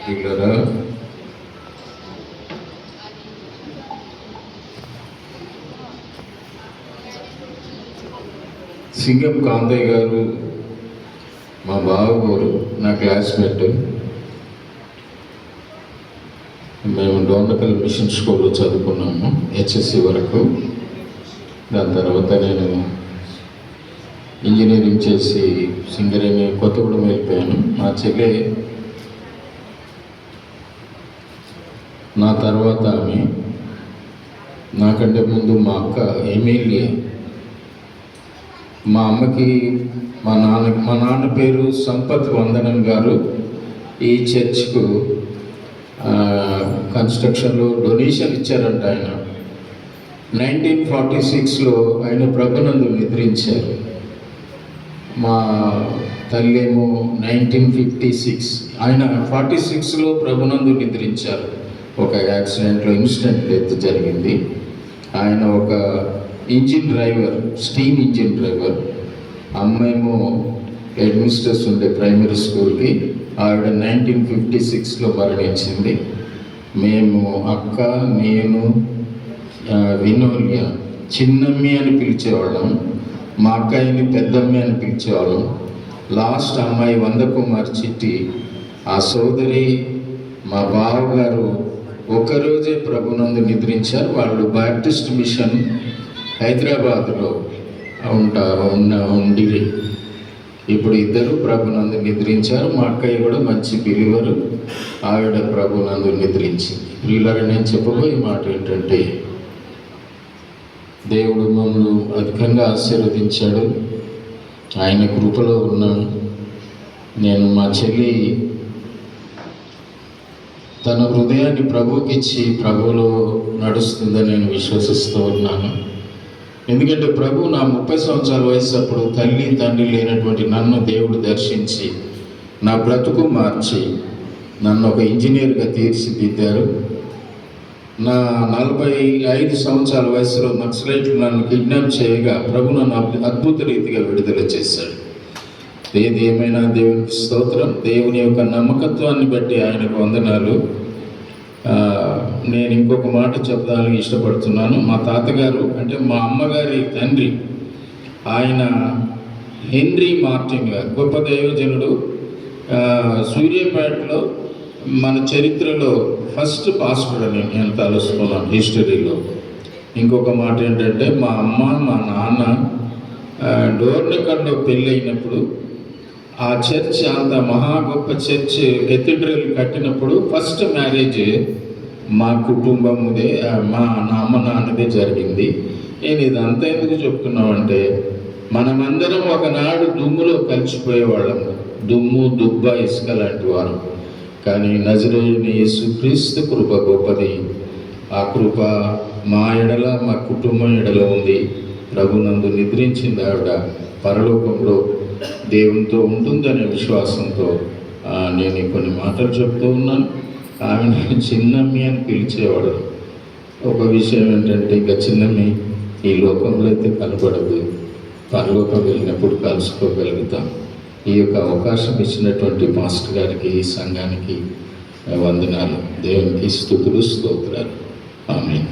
వీళ్ళరా సింగం కాంతయ్య గారు మా బావగారు, నా క్లాస్మేట్. మేము డోర్నకల్ మిషన్ స్కూల్లో చదువుకున్నాము హెచ్ఎస్సి వరకు. దాని తర్వాత నేను ఇంజనీరింగ్ చేసి సింగరేణి కొత్తగూడెం వెళ్ళిపోయాను. మా చెల్లె నా తర్వాత ఆమె, నాకంటే ముందు మా అక్క ఎమ్మెల్యే. మా అమ్మకి మా నాన్న పేరు సంపత్ వందనం గారు. ఈ చర్చ్కు కన్స్ట్రక్షన్లో డొనేషన్ ఇచ్చారంట ఆయన. 1946లో ఆయన ప్రభునందు నిద్రించారు. మా తల్లేమో 1956, ఆయన 46లో ప్రభునందు నిద్రించారు. ఒక యాక్సిడెంట్లో ఇన్సిడెంట్ డెత్ జరిగింది. ఆయన ఒక engine driver, steam engine driver. అమ్మేమో హెడ్ మిస్టర్స్ ఉండే ప్రైమరీ స్కూల్కి. ఆవిడ 1956లో మరణించింది. మేము అక్క, నేను, వినోల్య చిన్నమ్మి అని పిలిచేవాళ్ళం. మా అక్కయ్యని పెద్దమ్మి అని పిలిచేవాళ్ళం. లాస్ట్ అమ్మాయి వందకుమార్ చిట్టి, ఆ సోదరి మా బావగారు ఒకరోజే ప్రభునందు నిద్రించారు. వాళ్ళు బాప్టిస్ట్ మిషన్ హైదరాబాద్లో ఉండి ఇప్పుడు ఇద్దరు ప్రభునందు నిద్రించారు. మా అక్కయ్య కూడా మంచి బిలీవరు, ఆవిడ ప్రభునందు నిద్రించింది. వీళ్ళని నేను చెప్పబోయే మాట ఏంటంటే, దేవుడు మమ్మల్ని అధికంగా ఆశీర్వదించాడు. ఆయన కృపలో ఉన్నాను. నేను మా చెల్లి తన హృదయాన్ని ప్రభువుకి ఇచ్చి ప్రభువులో నడుస్తుందని నేను విశ్వసిస్తూ ఉన్నాను. ఎందుకంటే ప్రభు నా 30 సంవత్సరాల వయసు అప్పుడు తల్లి తండ్రి లేనటువంటి నన్ను దేవుడు దర్శించి నా బ్రతుకు మార్చి నన్ను ఒక ఇంజనీర్గా తీర్చిదిద్దారు. నా 45 సంవత్సరాల వయసులో నక్సలైట్లు నన్ను కిడ్నాప్ చేయగా ప్రభు నన్ను అద్భుత రీతిగా విడుదల చేశాడు. ఏది ఏమైనా దేవునికి స్తోత్రం. దేవుని యొక్క నమ్మకత్వాన్ని బట్టి ఆయనకు వందనాలు. నేను ఇంకొక మాట చెప్పడానికి ఇష్టపడుతున్నాను. మా తాతగారు అంటే మా అమ్మగారి తండ్రి, ఆయన హెన్రీ మార్టిన్ గారు, గొప్ప దైవజనుడు. సూర్యాపేటలో మన చరిత్రలో ఫస్ట్ పాస్టర్ అని నేను తలుసుకున్నాను హిస్టరీలో. ఇంకొక మాట ఏంటంటే, మా అమ్మ మా నాన్న డోర్నకల్లో పెళ్ళి అయినప్పుడు ఆ చర్చ్ అంత మహా గొప్ప చర్చ్ కెథీడ్రల్ కట్టినప్పుడు ఫస్ట్ మ్యారేజ్ మా కుటుంబముదే, మా అమ్మ నాన్నదే జరిగింది. నేను ఇదంతా ఎందుకు చెప్తున్నామంటే, మనమందరం ఒకనాడు దుమ్ములో కలిసిపోయేవాళ్ళం. దుమ్ము, దుబ్బ, ఇసుక లాంటి వారు. కానీ నజరేయుని యేసుక్రీస్తు కృప గొప్పది. ఆ కృప మా ఎడల, మా కుటుంబం ఎడల ఉంది. ప్రభునందు నిద్రించింది ఆవిడ. పరలోకంలో దేవునితో ఉంటుందనే విశ్వాసంతో నేను కొన్ని మాటలు చెప్తూ ఉన్నాను. ఆమెను చిన్నమ్మి అని పిలిచేవాడు. ఒక విషయం ఏంటంటే, ఇంకా చిన్నమ్మి ఈ లోకంలో అయితే కనపడదు, పరలోకం వెళ్ళినప్పుడు కలుసుకోగలుగుతాం. ఈ యొక్క అవకాశం ఇచ్చినటువంటి మాస్టర్ గారికి, ఈ సంఘానికి వందనాలు. దేవునికి స్తుతులు, స్తోత్రాలు. ఆమేన్.